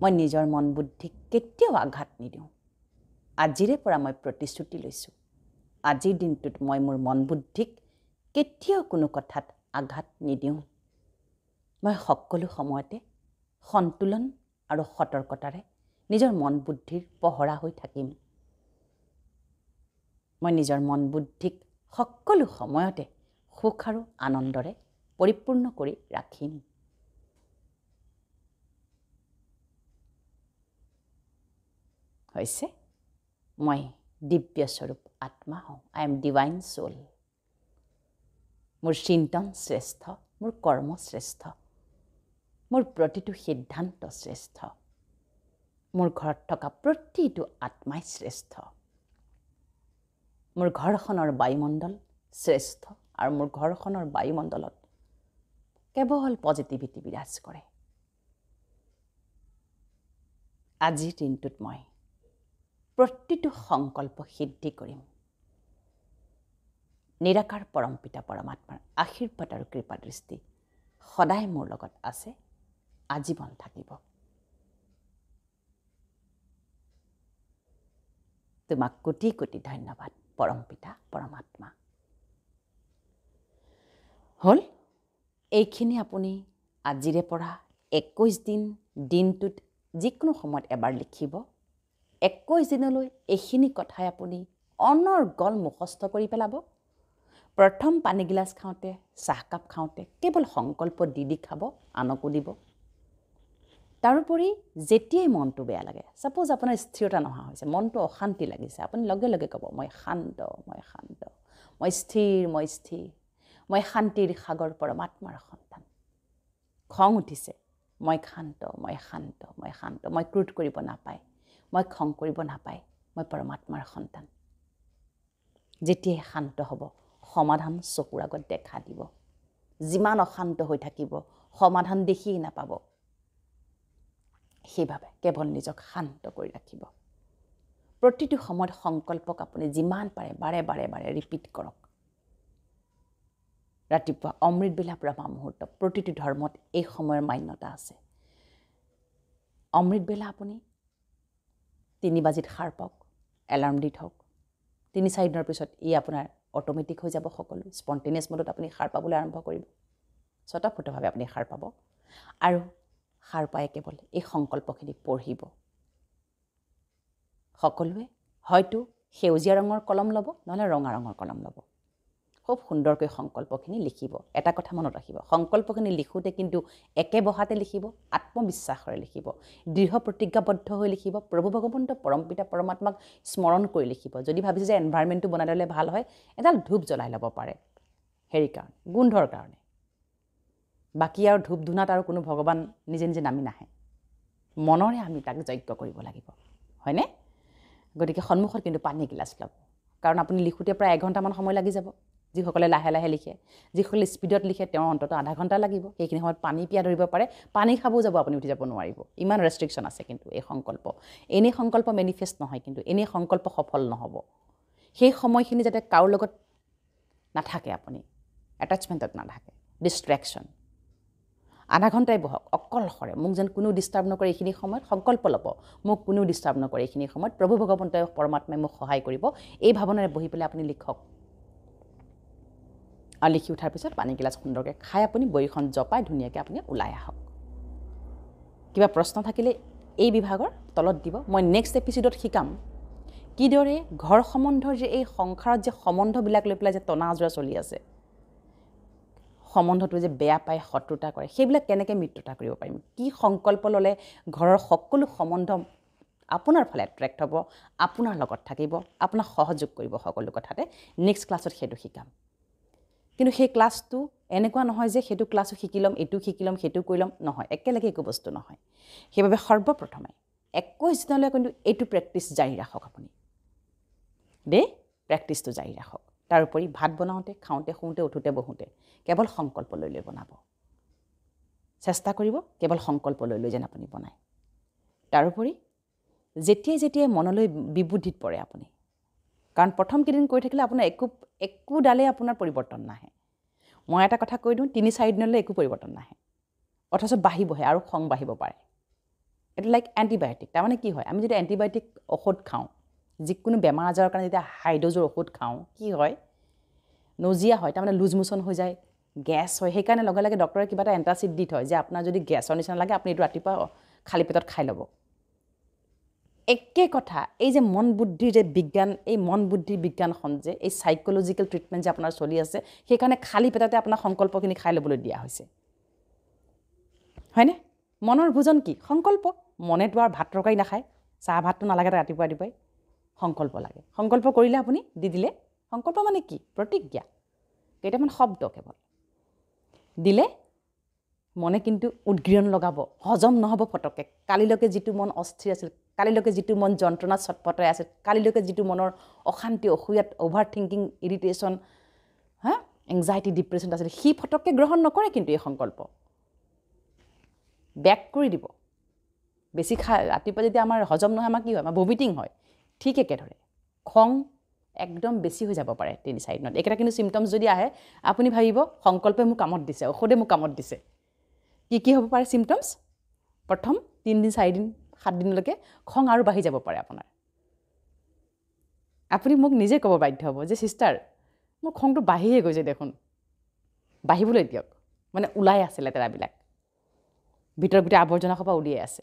মই নিজৰ মন বুদ্ধিক কেতিয়াও আঘাত নিদিওঁ আজিৰে পৰা মই প্ৰতিশ্ৰুতি লৈছোঁ আজিৰ দিনটোত মই মোৰ মন বুদ্ধিক কেতিয়াও কোনো কথাত আঘাত নিদিওঁ মই সকলো সময়তে সন্তুলন আৰু সতৰ্কতাৰে নিজৰ মন বুদ্ধিৰ পহৰা হৈ থাকিম মই নিজৰ মন বুদ্ধিক সকলো সময়তে সুখ আৰু আনন্দৰে পৰিপূৰ্ণ কৰি ৰাখিম হৈছে মই দিব্য স্বৰূপ আত্মা হওঁ আই এম ডিভাইন সোল মোৰ চিন্তন শ্ৰেষ্ঠ মোৰ কৰ্ম শ্ৰেষ্ঠ মোৰ প্ৰতিটো সিদ্ধান্ত শ্ৰেষ্ঠ মোৰ ঘৰত থকা প্ৰতিটো আত্মাই শ্ৰেষ্ঠ মোৰ ঘৰখনৰ বায়ুমণ্ডল শ্ৰেষ্ঠ আৰু মোৰ ঘৰখনৰ বায়ুমণ্ডলত কেৱল পজিটিভিটি বিৰাজ কৰে আজিৰ দিনটোত মই প্ৰতিটো সংকল্প সিদ্ধি কৰিম নিৰাকাৰ পৰম পিতা পৰমাত্মাৰ আশীৰ্বাদ আৰু কৃপা দৃষ্টি সদায় মোৰ লগত আছে আজীৱন থাকিব তোমাক কোটি কোটি ধন্যবাদ পৰম পিতা পৰমাত্মা হল এইখিনি আপুনি আজিৰে পৰা 21 দিন দিনটোত যিকোনো সময়ত এবাৰ লিখিব 21 দিনলৈ এইখিনি কথাই আপুনি অনৰ্গল মুখস্থ কৰি পেলাব প্ৰথম পানী গিলাচ খাওঁতে চাহকাপ খাওঁতে কেৱল সংকল্প দি খাব আনকো দিব তাৰোপৰি যেতিয়াই মনটো বেয়া লাগে সাপোজ আপোনাৰ স্থিৰতা নহা হৈছে মনটো অশান্তি লাগিছে আপুনি লগে লগে ক'ব মই শান্ত মই স্থিৰ মই শান্তিৰ সাগৰ পৰমাত্মাৰ সন্তান খং উঠিছে মই শান্ত মই ক্ৰোধ কৰিব নাপায় মই খং কৰিব নাপায় মই পৰমাত্মাৰ সন্তান যেতিয়াই শান্ত হ'ব সমাধান চকুৰ আগত দেখা দিব যিমান অশান্ত হৈ থাকিব সমাধান দেখি নাপাব সেইভাবে কেৱল নিজক শান্ত কৰি ৰাখিব প্ৰতিটো সময়ত সংকল্পক আপুনি যিমান পাৰে বাৰে বাৰে ৰিপিট কৰক ৰাতিপুৱা অমৃত বেলা ব্ৰহ্ম মুহূৰ্ত প্ৰতিটো ধৰ্মত এই সময়ৰ মান্যতা আছে অমৃত বেলা আপুনি 3 বাজিত সাৰ পাওক এলাৰ্ম দি থওক 3-4 দিনৰ পিছত ই আপোনাৰ অটোমেটিক হৈ যাব সকলো স্পন্টেনিয়াছ মোডত আপুনি সাৰ পাবলৈ আৰম্ভ কৰিব স্বতঃস্ফূৰ্তভাৱে আপুনি সাৰ পাব আৰু সাৰ পাই কেৱল এই সংকল্পখিনি পঢ়িব সকলোৱে হয়তো সেউজীয়া ৰঙৰ কলম ল'ব নহলে ৰঙা ৰঙৰ কলম ল'ব খুব সুন্দৰকৈ সংকল্পখিনি লিখিব এটা কথা মনত ৰাখিব সংকল্পখিনি লিখোতে কিন্তু একে বহাতে লিখিব আত্মবিশ্বাসৰে লিখিব দৃঢ় প্ৰতিজ্ঞাবদ্ধ হৈ লিখিব প্ৰভু ভগৱন্ত পৰম পিতা পৰমাত্মাক স্মৰণ কৰি লিখিব যদি ভাবিছে যে এনভাইৰনমেণ্টটো বনাই ল'লে ভাল হয় এডাল ধূপ জ্বলাই ল'ব পাৰে হেৰি কাৰণে গোন্ধৰ কাৰণে বাকি আৰু ধূপ ধুনাত আৰু কোনো ভগৱান নিজে নিজে নামি নাহে মনৰে আমি তাক যজ্ঞ কৰিব লাগিব হয়নে গতিকে সন্মুখত কিন্তু পানী গিলাচ ল'ব কাৰণ আপুনি লিখোতে প্ৰায় 1 ঘণ্টামান সময় লাগি যাব যিসকলে লাহে লাহে লিখে যিসকলে স্পীডত লিখে তেওঁ অন্তত আধা ঘণ্টা লাগিব সেইখিনি সময়ত পানী পিয়া ধৰিব পাৰে পানী খাবও যাব আপুনি উঠি যাব নোৱাৰিব ইমান ৰেষ্ট্ৰিকশ্যন আছে কিন্তু এই সংকল্প এনে সংকল্প মেনিফেষ্ট নহয় কিন্তু এনে সংকল্প সফল নহব সেই সময়খিনি যাতে কাৰো লগত নাথাকে আপুনি এটাচমেণ্টত নাথাকে ডিষ্ট্ৰেকশ্যন আধা ঘণ্টাই বহক অকলশৰে মোক যেন কোনো ডিষ্টাৰ্ব নকৰে এইখিনি সময়ত সংকল্প ল'ব মোক কোনো ডিষ্টাৰ্ব নকৰে এইখিনি সময়ত প্ৰভু ভগৱন্ত পৰমাত্মাই মোক সহায় কৰিব এই ভাৱনাৰে বহি পেলাই আপুনি লিখক আৰু লিখি উঠাৰ পিছত পানী গিলাচ সুন্দৰকৈ খাই আপুনি বৰিখন জপাই ধুনীয়াকৈ আপুনি ওলাই আহক কিবা প্ৰশ্ন থাকিলে এই বিভাগৰ তলত দিব মই নেক্সট এপিছডত শিকাম কিদৰে ঘৰ সম্বন্ধৰ যে এই সংসাৰত যে সম্বন্ধবিলাক লৈ পেলাই যে টনাজৰা চলি আছে সম্বন্ধটো যে বেয়া পায় শত্ৰুতা কৰে সেইবিলাক কেনেকৈ মিত্ৰতা কৰিব পাৰিম কি সংকল্প ল'লে ঘৰৰ সকলো সম্বন্ধ আপোনাৰ ফালে এট্ৰেক্ট হ'ব আপোনাৰ লগত থাকিব আপোনাক সহযোগ কৰিব সকলো কথাতে নেক্সট ক্লাছত সেইটো শিকাম কিন্তু সেই ক্লাছটো এনেকুৱা নহয় যে সেইটো ক্লাছো শিকি ল'ম এইটো শিকি ল'ম সেইটো কৰি ল'ম নহয় একেলগে একো বস্তু নহয় সেইবাবে সৰ্বপ্ৰথমে 21 দিনলৈ কিন্তু এইটো প্ৰেক্টিছ জাৰি ৰাখক আপুনি দে প্ৰেক্টিছটো জাৰি ৰাখক তাৰোপৰি ভাত বনাওঁতে খাওঁতে শুওঁতে উঠোতে বহোঁতে কেৱল সংকল্প লৈ বনাব চেষ্টা কৰিব কেৱল সংকল্প লৈ যেন আপুনি বনায় তাৰোপৰি যেতিয়াই মনলৈ বিবুদ্ধিত পৰে আপুনি কাৰণ প্ৰথম কেইদিন কৰি থাকিলে আপোনাৰ একো ডালে আপোনাৰ পৰিৱৰ্তন নাহে মই এটা কথা কৈ দিওঁ 3-4 দিনলৈ একো পৰিৱৰ্তন নাহে অথচ বাঢ়িবহে আৰু খং বাঢ়িব পাৰে এটা লাইক এণ্টিবায়'টিক তাৰমানে কি হয় আমি যদি এণ্টিবায়'টিক ঔষধ খাওঁ যিকোনো বেমাৰ আজাৰৰ কাৰণে যেতিয়া হাই ড'জৰ ঔষধ খাওঁ কি হয় নজিয়া হয় তাৰমানে লুজ মোচন হৈ যায় গেছ হয় সেইকাৰণে লগে লগে ডক্টৰে কিবা এটা এণ্টাচিড দি থয় যে আপোনাৰ যদি গেছৰ নিচিনা লাগে আপুনি এইটো ৰাতিপুৱা খালী পেটত খাই ল'ব একে কথা এই যে মন বুদ্ধিৰ যে বিজ্ঞান এই মন বুদ্ধিৰ বিজ্ঞানখন যে এই সাইকোলজিক্যাল ট্ৰিটমেণ্ট যে আপোনাৰ চলি আছে সেইকাৰণে খালী পেটতে আপোনাৰ সংকল্পখিনি খাই ল'বলৈ দিয়া হৈছে হয়নে মনৰ ভোজন কি সংকল্প মনেতো আৰু ভাত তৰকাৰী নাখায় চাহ ভাতটো নালাগে ৰাতিপুৱা ৰাতিপুৱাই সংকল্প লাগে সংকল্প কৰিলে আপুনি দি দিলে সংকল্প মানে কি প্ৰতিজ্ঞা কেইটামান শব্দ কেৱল দিলে মনে কিন্তু উদ্গ্ৰীয়ন লগাব হজম নহ'ব ফটকে কালিলৈকে যিটো মন অস্থিৰ আছিল কালিলৈকে যিটো মন যন্ত্ৰণাত ছটপটাই আছিল কালিলৈকে যিটো মনৰ অশান্তি অসুয়াত অভাৰ থিংকিং ইৰিটেশ্যন হা এংজাইটি ডিপ্ৰেশ্যন আছিল সি ফটককৈ গ্ৰহণ নকৰে কিন্তু এই সংকল্প বেক কৰি দিব বেছি ৰাতিপুৱা যেতিয়া আমাৰ হজম নহয় আমাৰ কি হয় আমাৰ ভমিটিং হয় ঠিক একেদৰে খং একদম বেছি হৈ যাব পাৰে 3-4 দিনত একেটা কিন্তু চিমটমছ যদি আহে আপুনি ভাবিব সংকল্পে মোক কামত দিছে ঔষধে মোক কামত দিছে কি হ'ব পাৰে চিমটমছ প্ৰথম 3 দিন 4 দিন 7 দিনলৈকে খং আৰু বাঢ়ি যাব পাৰে আপোনাৰ আপুনি মোক নিজে ক'ব বাধ্য হ'ব যে সিষ্টাৰ মোৰ খংটো বাঢ়িয়ে গৈছে দেখোন বাঢ়িবলৈ দিয়ক মানে ওলাই আছে লেতেৰাবিলাক ভিতৰ আৱৰ্জনা খোপা উলিয়াই আছে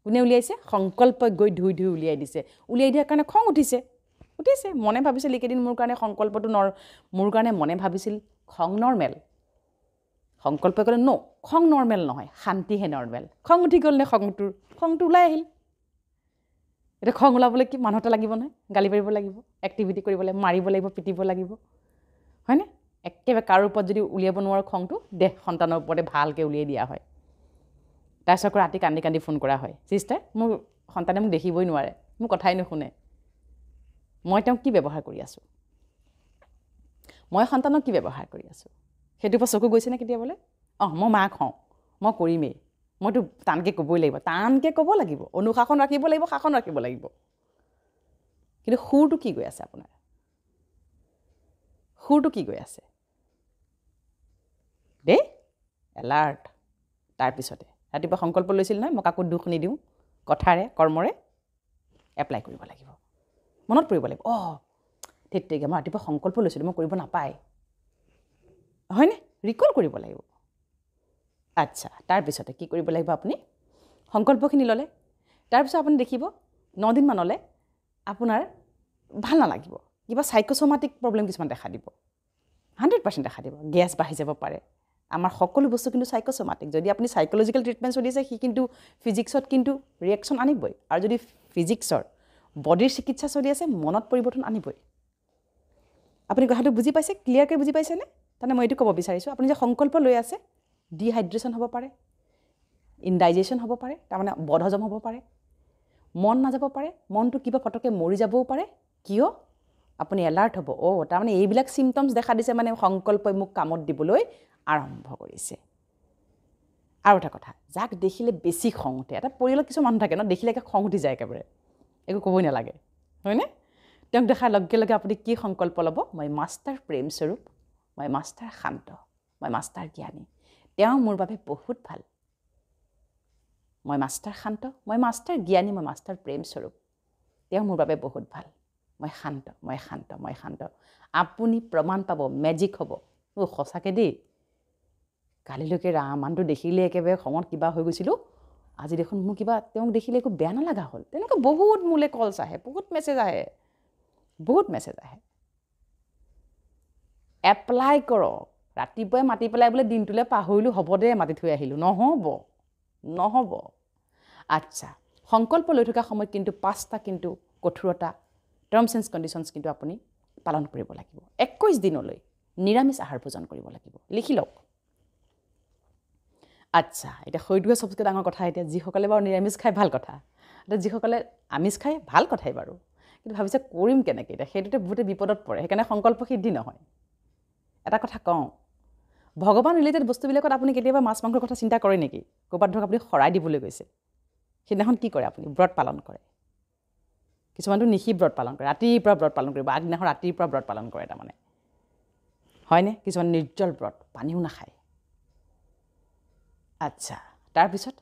কোনে উলিয়াইছে সংকল্পই গৈ ধুই উলিয়াই দিছে উলিয়াই দিয়াৰ কাৰণে খং উঠিছে মনে ভাবিছিল এইকেইদিন মোৰ কাৰণে সংকল্পটো মোৰ কাৰণে মনে ভাবিছিল খং নৰ্মেল সংকল্পই ক'লে ন খং নৰ্মেল নহয় শান্তিহে নৰ্মেল খং উঠি গ'ল নে খংটো ওলাই আহিল এতিয়া খং ওলাবলৈ কি মানুহ এটা লাগিব নহয় গালি পাৰিব লাগিব এক্টিভিটি কৰিব লাগিব মাৰিব লাগিব পিটিব লাগিব হয়নে একেবাৰে কাৰো ওপৰত যদি উলিয়াব নোৱাৰো খংটো দেহ সন্তানৰ ওপৰতে ভালকৈ উলিয়াই দিয়া হয় তাৰপিছত ৰাতি কান্দি ফোন কৰা হয় চিষ্টাৰ মোৰ সন্তানে মোক দেখিবই নোৱাৰে মোৰ কথাই নুশুনে মই তেওঁক কি ব্যৱহাৰ কৰি আছোঁ মই সন্তানক কি ব্যৱহাৰ কৰি আছোঁ সেইটো পৰা চকু গৈছে নে কেতিয়াবলৈ মই মাক হওঁ মই কৰিমেই মইতো টানকৈ ক'বই লাগিব টানকৈ ক'ব লাগিব অনুশাসন ৰাখিব লাগিব শাসন ৰাখিব লাগিব কিন্তু সুৰটো কি গৈ আছে আপোনাৰ সুৰটো কি গৈ আছে দেই এলাৰ্ট তাৰপিছতে ৰাতিপুৱা সংকল্প লৈছিল নহয় মই কাকো দুখ নিদিওঁ কথাৰে কৰ্মৰে এপ্লাই কৰিব লাগিব মনত পৰিব লাগিব ঠিক মই ৰাতিপুৱা সংকল্প লৈছিলোঁ মই কৰিব নাপায় হয়নে ৰিকল কৰিব লাগিব আচ্ছা তাৰপিছতে কি কৰিব লাগিব আপুনি সংকল্পখিনি ল'লে তাৰপিছত আপুনি দেখিব 9 দিনমানলৈ আপোনাৰ ভাল নালাগিব কিবা সাইকোসোমাটিক প্ৰব্লেম কিছুমান দেখা দিব 100% দেখা দিব গেছ বাঢ়ি যাব পাৰে আমাৰ সকলো বস্তু কিন্তু সাইকোসোমাটিক যদি আপুনি সাইকোলজিক্যাল ট্ৰিটমেণ্ট চলি আছে সি কিন্তু ফিজিক্সত কিন্তু ৰিয়েকশ্যন আনিবই আৰু যদি ফিজিক্সৰ বডিৰ চিকিৎসা চলি আছে মনত পৰিৱৰ্তন আনিবই আপুনি কথাটো বুজি পাইছে ক্লিয়াৰকৈ বুজি পাইছেনে তাৰমানে মই এইটো ক'ব বিচাৰিছোঁ আপুনি যে সংকল্প লৈ আছে ডিহাইড্ৰেশ্যন হ'ব পাৰে ইনডাইজেশ্যন হ'ব পাৰে তাৰমানে বদহজম হ'ব পাৰে মন নাযাব পাৰে মনটো কিবা ফটকৈ মৰি যাবও পাৰে কিয় আপুনি এলাৰ্ট হ'ব তাৰমানে এইবিলাক চিমটমছ দেখা দিছে মানে সংকল্পই মোক কামত দিবলৈ আৰম্ভ কৰিছে আৰু এটা কথা যাক দেখিলে বেছি খং উঠে এটা পৰিয়ালত কিছু মানুহ থাকে ন দেখিলে খং উঠি যায় একেবাৰে একো ক'বই নালাগে হয়নে তেওঁক দেখাৰ লগে লগে আপুনি কি সংকল্প ল'ব মই মাষ্টাৰ প্ৰেম স্বৰূপ মই মাষ্টাৰ শান্ত মই মাষ্টাৰ জ্ঞানী তেওঁ মোৰ বাবে বহুত ভাল মই মাষ্টাৰ শান্ত মই মাষ্টাৰ জ্ঞানী মই মাষ্টাৰ প্ৰেম স্বৰূপ তেওঁ মোৰ বাবে বহুত ভাল মই শান্ত আপুনি প্ৰমাণ পাব মেজিক হ'ব সঁচাকৈ দেই কালিলৈকে মানুহটো দেখিলে একেবাৰে খঙত কিবা হৈ গৈছিলোঁ আজি দেখোন মোৰ কিবা তেওঁক দেখিলে একো বেয়া নালাগা হ'ল তেনেকুৱা বহুত মোলৈ কলছ আহে বহুত মেছেজ আহে এপ্লাই কৰক ৰাতিপুৱাই মাতি পেলাই বোলে দিনটোলৈ পাহৰিলোঁ হ'ব দে মাতি থৈ আহিলোঁ নহ'ব আচ্ছা সংকল্প লৈ থকা সময়ত কিন্তু 5টা কিন্তু কঠোৰতা টাৰ্মছ এণ্ড কণ্ডিশ্যনছ কিন্তু আপুনি পালন কৰিব লাগিব 21 দিনলৈ নিৰামিষ আহাৰ ভোজন কৰিব লাগিব লিখি লওক আচ্ছা এতিয়া সেইটোৱে সবতকৈ ডাঙৰ কথা এতিয়া যিসকলে বাৰু নিৰামিষ খাই ভাল কথা এতিয়া যিসকলে আমিষ খাই ভাল কথাই বাৰু কিন্তু ভাবিছে কৰিম কেনেকৈ এতিয়া সেইটোতে বহুতে বিপদত পৰে সেইকাৰণে সংকল্প সিদ্ধি নহয় এটা কথা কওঁ ভগৱান ৰিলেটেড বস্তুবিলাকত আপুনি কেতিয়াবা মাছ মাংসৰ কথা চিন্তা কৰে নেকি ক'ৰবাত ধৰক আপুনি শৰাই দিবলৈ গৈছে সেইদিনাখন কি কৰে আপুনি ব্ৰত পালন কৰে কিছুমানটো নিশি ব্ৰত পালন কৰে ৰাতিপুৱা ব্ৰত পালন কৰিব আগদিনাখন ৰাতিপুৱা ব্ৰত পালন কৰে তাৰমানে হয়নে কিছুমান নিৰ্জল ব্ৰত পানীও নাখায় আচ্ছা তাৰপিছত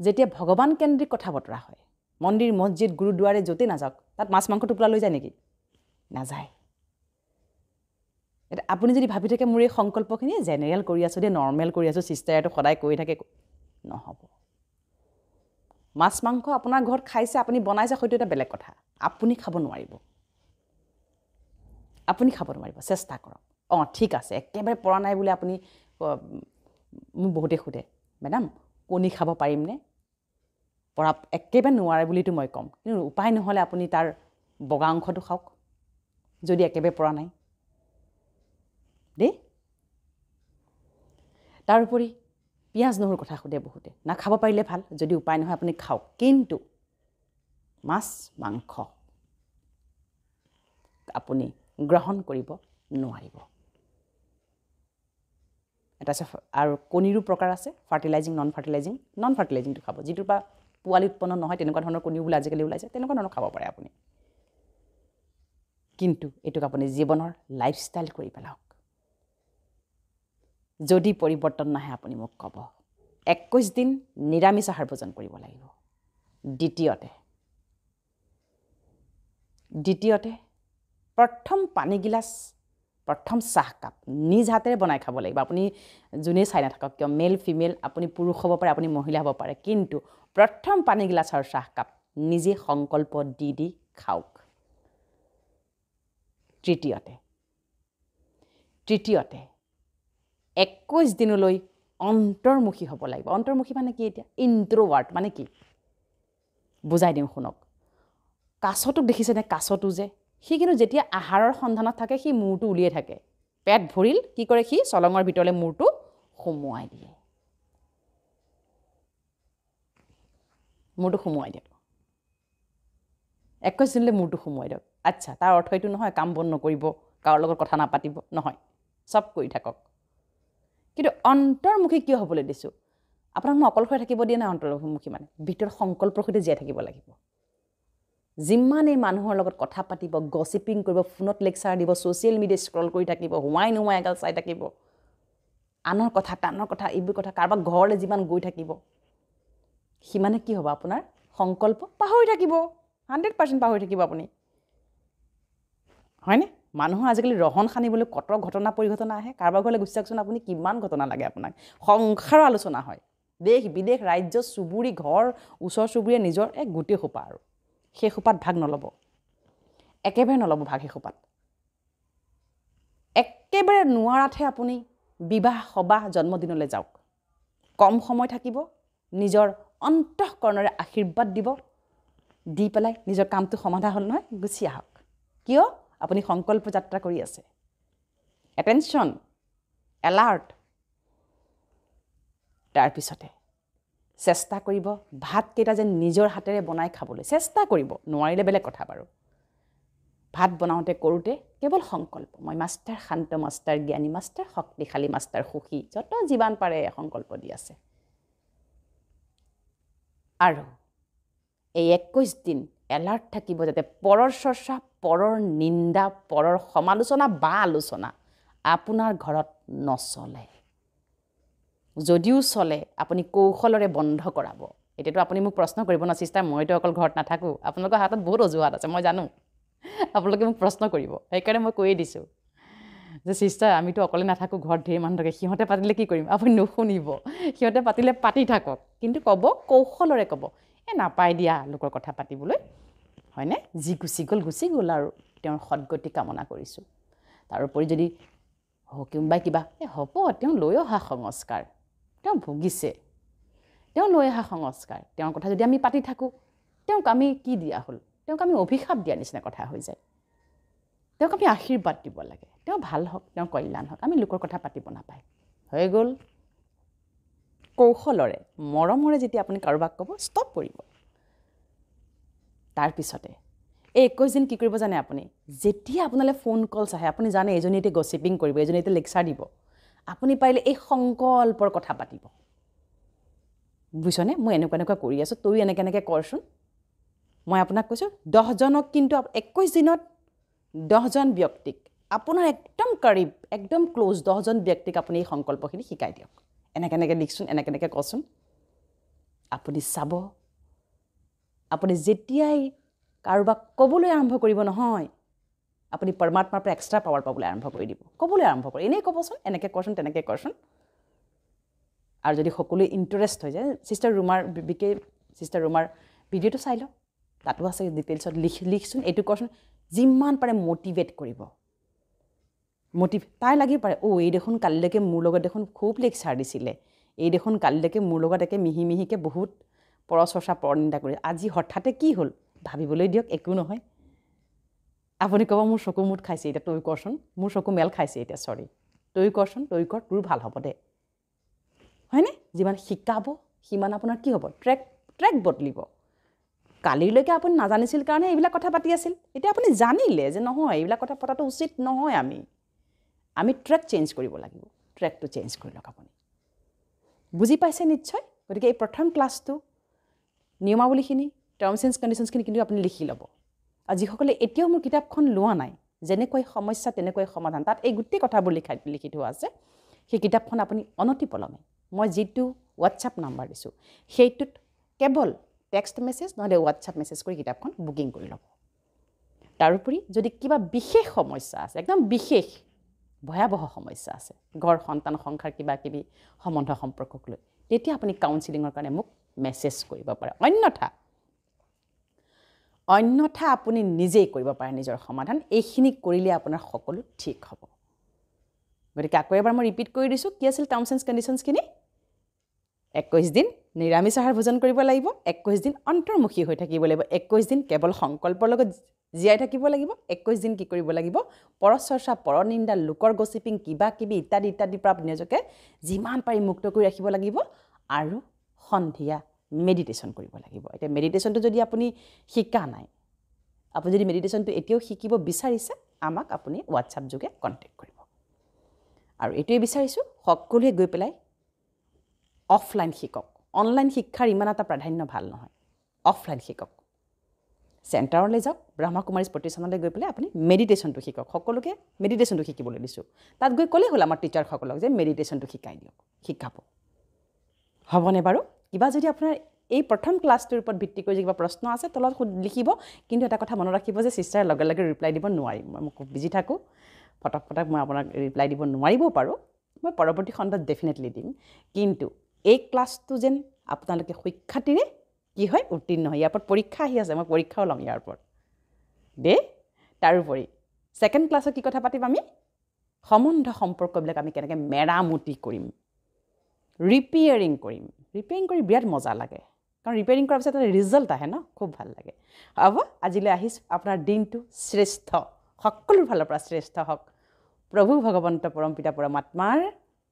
যেতিয়া ভগৱান কেন্দ্ৰিক কথা বতৰা হয় মন্দিৰ মছজিদ গুৰুদ্বাৰে য'তে নাযাওক তাত মাছ মাংস টোপোলা লৈ যায় নেকি নাযায় এটা আপুনি যদি ভাবি থাকে মোৰ এই সংকল্পখিনি জেনেৰেল কৰি আছোঁ দেই নৰ্মেল কৰি আছোঁ চিষ্টাৰটো সদায় কৰি থাকে নহ'ব মাছ মাংস আপোনাৰ ঘৰত খাইছে আপুনি বনাইছে হয়তো এটা বেলেগ কথা আপুনি খাব নোৱাৰিব চেষ্টা কৰক ঠিক আছে একেবাৰে পৰা নাই বুলি আপুনি মোক বহুতে সোধে মেডাম কণী খাব পাৰিমনে পৰা একেবাৰে নোৱাৰে বুলিতো মই ক'ম, কিন্তু উপায় নহ'লে আপুনি তাৰ বগা অংশটো খাওক যদি একেবাৰে পৰা নাই দেই। তাৰোপৰি পিঁয়াজ নহৰুৰ কথা সোধে বহুতে, নাখাব পাৰিলে ভাল, যদি উপায় নহয় আপুনি খাওক, কিন্তু মাছ মাংস আপুনি গ্ৰহণ কৰিব নোৱাৰিব। এটা আছে আৰু কণীৰো প্ৰকাৰ আছে, ফাৰ্টিলাইজিং নন ফাৰ্টিলাইজিং। নন ফাৰ্টিলাইজিংটো খাব, যিটোৰ পৰা পোৱালি উৎপন্ন নহয় তেনেকুৱা ধৰণৰ কণীও বোলে আজিকালি ওলাইছে, তেনেকুৱা ধৰণৰ খাব পাৰে আপুনি, কিন্তু এইটোক আপুনি জীৱনৰ লাইফষ্টাইল কৰি পেলাওক। যদি পৰিৱৰ্তন নাহে আপুনি মোক ক'ব। 21 দিন নিৰামিষ আহাৰ ভোজন কৰিব লাগিব। দ্বিতীয়তে প্ৰথম পানীগিলাচ, প্ৰথম চাহকাপ নিজ হাতেৰে বনাই খাব লাগিব। আপুনি যোনেই চাই নাথাকক কিয়, মেল ফিমেল, আপুনি পুৰুষ হ'ব পাৰে, আপুনি মহিলা হ'ব পাৰে, কিন্তু প্ৰথম পানীগিলাচৰ চাহকাপ নিজে সংকল্প দি খাওক। তৃতীয়তে 21 দিনলৈ অন্তৰ্মুখী হ'ব লাগিব। অন্তৰ্মুখী মানে কি? এতিয়া ইণ্ট্ৰ'ৱাৰ্ট মানে কি বুজাই দিওঁ শুনক। কাছটোক দেখিছেনে? কাছটো যে সি কিন্তু যেতিয়া আহাৰৰ সন্ধানত থাকে সি মূৰটো উলিয়াই থাকে। পেট ভৰিল কি কৰে? সি চলঙৰ ভিতৰলৈ মূৰটো সুমুৱাই দিয়ে। মূৰটো সুমুৱাই দিয়ক, 21 দিনলৈ মূৰটো সুমুৱাই দিয়ক। আচ্ছা, তাৰ অৰ্থ এইটো নহয় কাম বন নকৰিব, কাৰো লগত কথা নাপাতিব, নহয়, চব কৰি থাকক, কিন্তু অন্তৰ্মুখী কিয় হ'বলৈ দিছোঁ? আপোনাক মই অকলশৰে থাকিব দিয়া নাই। অন্তৰ্মুখী মানে ভিতৰত সংকল্পৰ সৈতে জীয়াই থাকিব লাগিব। যিমানেই মানুহৰ লগত কথা পাতিব, গছিপিং কৰিব, ফোনত লেকচাৰ দিব, ছ'চিয়েল মিডিয়া স্ক্ৰল কৰি থাকিব, হোৱাই নোহোৱাই এগাল চাই থাকিব, আনৰ কথা টানৰ কথা এইবোৰ কথা, কাৰোবাৰ ঘৰলৈ যিমান গৈ থাকিব, সিমানে কি হ'ব? আপোনাৰ সংকল্প পাহৰি থাকিব, 100% পাহৰি থাকিব আপুনি, হয়নে? মানুহৰ আজিকালি ৰহণ সানিবলৈ কত ঘটনা পৰিঘটনা আহে। কাৰোবাৰ ঘৰলৈ গুচি যাওকচোন আপুনি, কিমান ঘটনা লাগে আপোনাক, সংসাৰৰ আলোচনা হয়, দেশ বিদেশ ৰাজ্য চুবুৰী ঘৰ ওচৰ চুবুৰীয়া নিজৰ গোটেই সোপা, আৰু সেই সোপাত ভাগ নল'ব, একেবাৰে নল'ব ভাগ। সেই সোপাত একেবাৰে নোৱাৰাতহে আপুনি বিবাহ সবাহ জন্মদিনলৈ যাওক, কম সময় থাকিব, নিজৰ অন্তঃকৰণেৰে আশীৰ্বাদ দিব, দি পেলাই নিজৰ কামটো সমাধা হ'ল নহয়, গুচি আহক। কিয়? আপুনি সংকল্প যাত্ৰা কৰি আছে। Attention, alert. তাৰপিছতে চেষ্টা কৰিব ভাতকেইটা যেন নিজৰ হাতেৰে বনাই খাবলৈ চেষ্টা কৰিব, নোৱাৰিলে বেলেগ কথা বাৰু। ভাত বনাওঁতে কৰোঁতে কেৱল সংকল্প, মই মাষ্টাৰ শান্ত, মাষ্টাৰ জ্ঞানী, মাষ্টাৰ শক্তিশালী, মাষ্টাৰ সুখী, যত যিমান পাৰে সংকল্প দি আছে। আৰু এই 21 দিন এলাৰ্ট থাকিব যাতে পৰৰ চৰ্চা, পৰৰ নিন্দা, পৰৰ সমালোচনা বা আলোচনা আপোনাৰ ঘৰত নচলে। যদিও চলে আপুনি কৌশলৰে বন্ধ কৰাব। এতিয়াতো আপুনি মোক প্ৰশ্ন কৰিব ন, চিষ্টাৰ মইতো অকল ঘৰত নাথাকোঁ, আপোনালোকৰ হাতত বহুত অজুহাত আছে, মই জানো। আপোনালোকে মোক প্ৰশ্ন কৰিব, সেইকাৰণে মই কৈয়ে দিছোঁ যে চিষ্টাৰ আমিতো অকলে নাথাকোঁ, ঘৰত ঢেৰ মানুহ থাকে, সিহঁতে পাতিলে কি কৰিম? আপুনি নুশুনিব, সিহঁতে পাতিলে পাতি থাকক, কিন্তু ক'ব কৌশলৰে ক'ব, নাপাই দিয়া লোকৰ কথা পাতিবলৈ, হয়নে? যি গুচি গ'ল আৰু তেওঁৰ সদগতি কামনা কৰিছোঁ। তাৰোপৰি যদি কোনোবাই কিবা হ'ব, তেওঁ লৈ অহা সংস্কাৰ, তেওঁ ভুগিছে, তেওঁ লৈ অহা সংস্কাৰ, তেওঁৰ কথা যদি আমি পাতি থাকোঁ, তেওঁক আমি কি দিয়া হ'ল? তেওঁক আমি অভিশাপ দিয়াৰ নিচিনা কথা হৈ যায়। তেওঁক আমি আশীৰ্বাদ দিব লাগে, তেওঁ ভাল হওক, তেওঁ কল্যাণ হওক, আমি লোকৰ কথা পাতিব নাপায়। হৈ গ'ল। কৌশলৰে মৰমৰে যেতিয়া আপুনি কাৰোবাক ক'ব, ষ্টপ কৰিব। তাৰপিছতে এই 21 দিন কি কৰিব জানে আপুনি? যেতিয়া আপোনালৈ ফোন কলছ আহে, আপুনি জানে এজনী এতিয়া গছিপিং কৰিব, এজনী এতিয়া লেকচাৰ দিব, আপুনি পাৰিলে এই সংকল্পৰ কথা পাতিব। বুজিছনে? মই এনেকুৱা কৰি আছোঁ, তয়ো এনেকৈ কৰচোন। মই আপোনাক কৈছোঁ 10জনক, কিন্তু 21 দিনত 10জন ব্যক্তিক, আপোনাৰ একদম কাৰিব, একদম ক্ল'জ 10জন ব্যক্তিক আপুনি এই সংকল্পখিনি শিকাই দিয়ক। এনেকৈ লিখচোন, এনেকৈ কচোন। আপুনি চাব, আপুনি যেতিয়াই কাৰোবাক ক'বলৈ আৰম্ভ কৰিব নহয়, আপুনি পৰমাত্মাৰ পৰা এক্সট্ৰা পাৱাৰ পাবলৈ আৰম্ভ কৰি দিব। ক'বলৈ আৰম্ভ কৰি এনেই ক'বচোন, এনেকৈ কৰচোন, তেনেকৈ কৰচোন। আৰু যদি সকলোৱে ইণ্টাৰেষ্ট হৈ যায়, চিষ্টাৰ ৰুমাৰ ভিডিঅ'টো চাই লওক, তাতো আছে ডিটেইলছত, লিখচোন, এইটো কৰচোন, যিমান পাৰে মটিভেট কৰিব। তাই লাগিব পাৰে, এই দেখোন কালিলৈকে মোৰ লগত দেখোন খুব লেকচাৰ দিছিলে, এই দেখোন কালিলৈকে মোৰ লগত একে মিহিকৈ বহুত পৰচৰ্চা পৰনিন্দা কৰি আজি হঠাতে কি হ'ল ভাবিবলৈ দিয়ক একো নহয় আপুনি ক'ব মোৰ চকু মুঠ খাইছে এতিয়া তই কৰচোন মোৰ চকু মেল খাইছে এতিয়া সৰি তই কৰচোন তই কৰ তোৰ ভাল হ'ব দে হয়নে যিমান শিকাব সিমান আপোনাৰ কি হ'ব ট্ৰেক বদলিব কালিলৈকে আপুনি নাজানিছিল কাৰণে এইবিলাক কথা পাতি আছিল এতিয়া আপুনি জানিলে যে নহয় এইবিলাক কথা পতাটো উচিত নহয় আমি ট্ৰেক চেঞ্জ কৰিব লাগিব ট্ৰেকটো চেঞ্জ কৰি লওক আপুনি বুজি পাইছে নিশ্চয় গতিকে এই প্ৰথম ক্লাছটো নিয়মাৱলীখিনি টাৰ্মছ এণ্ড কণ্ডিশ্যনছখিনি কিন্তু আপুনি লিখি ল'ব আৰু যিসকলে এতিয়াও মোৰ কিতাপখন লোৱা নাই যেনেকৈ সমস্যা তেনেকৈ সমাধান তাত এই গোটেই কথাবোৰ লিখি থোৱা আছে সেই কিতাপখন আপুনি অনতিপলমে মই যিটো হোৱাটছআপ নাম্বাৰ দিছোঁ সেইটোত কেৱল টেক্সট মেছেজ নহ'লে হোৱাটছআপ মেছেজ কৰি কিতাপখন বুকিং কৰি ল'ব তাৰোপৰি যদি কিবা বিশেষ সমস্যা আছে একদম বিশেষ ভয়াৱহ সমস্যা আছে ঘৰ সন্তান সংসাৰ কিবা কিবি সম্বন্ধ সম্পৰ্কক লৈ তেতিয়া আপুনি কাউন্সিলিঙৰ কাৰণে মোক মেছেজ কৰিব পাৰে অন্যথা আপুনি নিজেই কৰিব পাৰে নিজৰ সমাধান এইখিনি কৰিলে আপোনাৰ সকলো ঠিক হ'ব গতিকে আকৌ এবাৰ মই ৰিপিট কৰি দিছোঁ কি আছিল টাৰ্মছ এণ্ড কণ্ডিশ্যনছখিনি 21 দিন নিৰামিষ আহাৰ ভোজন কৰিব লাগিব 21 দিন অন্তৰ্মুখী হৈ থাকিব লাগিব 21 দিন কেৱল সংকল্পৰ লগত জীয়াই থাকিব লাগিব 21 দিন কি কৰিব লাগিব পৰচৰ্চা পৰনিন্দা লোকৰ গচিপিং কিবা কিবি ইত্যাদি পৰা নিজকে যিমান পাৰি মুক্ত কৰি ৰাখিব লাগিব আৰু সন্ধিয়া মেডিটেশ্যন কৰিব লাগিব এতিয়া মেডিটেশ্যনটো যদি আপুনি শিকা নাই আপুনি যদি মেডিটেশ্যনটো এতিয়াও শিকিব বিচাৰিছে আমাক আপুনি হোৱাটছআপ যোগে কণ্টেক্ট কৰিব আৰু এইটোৱে বিচাৰিছোঁ সকলোৱে গৈ পেলাই অফলাইন শিকক অনলাইন শিক্ষাৰ ইমান এটা প্ৰাধান্য ভাল নহয় অফলাইন শিকক চেণ্টাৰলৈ যাওক ব্ৰহ্মকুমাৰীজ প্ৰতিষ্ঠানলৈ গৈ পেলাই আপুনি মেডিটেশ্যনটো শিকক সকলোকে মেডিটেশ্যনটো শিকিবলৈ দিছোঁ তাত গৈ ক'লেই হ'ল আমাৰ টিচাৰসকলক যে মেডিটেশ্যনটো শিকাই দিয়ক শিকাব হ'বনে বাৰু কিবা যদি আপোনাৰ এই প্ৰথম ক্লাছটোৰ ওপৰত ভিত্তি কৰি কিবা প্ৰশ্ন আছে তলত লিখিব কিন্তু এটা কথা মনত ৰাখিব যে চিষ্টাৰে লগে লগে ৰিপ্লাই দিব নোৱাৰিম মই খুব বিজি থাকোঁ ফটক মই আপোনাক ৰিপ্লাই দিব নোৱাৰিবও পাৰোঁ মই পৰৱৰ্তী খণ্ডত ডেফিনেটলি দিম কিন্তু এই ক্লাছটো যেন আপোনালোকে সুখ্যাতিৰে কি হয় উত্তীৰ্ণ হয় ইয়াৰ ওপৰত পৰীক্ষা আহি আছে মই পৰীক্ষাও ল'ম ইয়াৰ ওপৰত তাৰোপৰি ছেকেণ্ড ক্লাছত কি কথা পাতিম আমি সম্বন্ধ সম্পৰ্কবিলাক আমি কেনেকৈ মেৰামতি কৰিম ৰিপেয়াৰিং কৰি বিৰাট মজা লাগে কাৰণ ৰিপেয়াৰিং কৰাৰ পিছত এটা ৰিজাল্ট আহে ন খুব ভাল লাগে হ'ব আজিলৈ আহিছোঁ আপোনাৰ দিনটো শ্ৰেষ্ঠ সকলোৰ ফালৰ পৰা শ্ৰেষ্ঠ হওক প্ৰভু ভগৱন্ত পৰমপিতা পৰমাত্মাৰ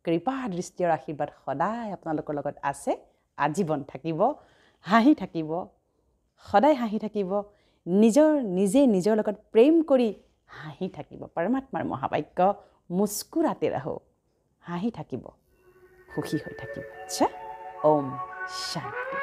কৃপা দৃষ্টি আৰু আশীৰ্বাদ সদায় আপোনালোকৰ লগত আছে আজীৱন থাকিব হাঁহি থাকিব সদায় হাঁহি থাকিব নিজে নিজৰ লগত প্ৰেম কৰি হাঁহি থাকিব পৰমাত্মাৰ মহাবাক্য মুস্কুৰাতে ৰহো হাঁহি থাকিব সুখী হৈ থাকিব আচ্ছা ওম শান্তি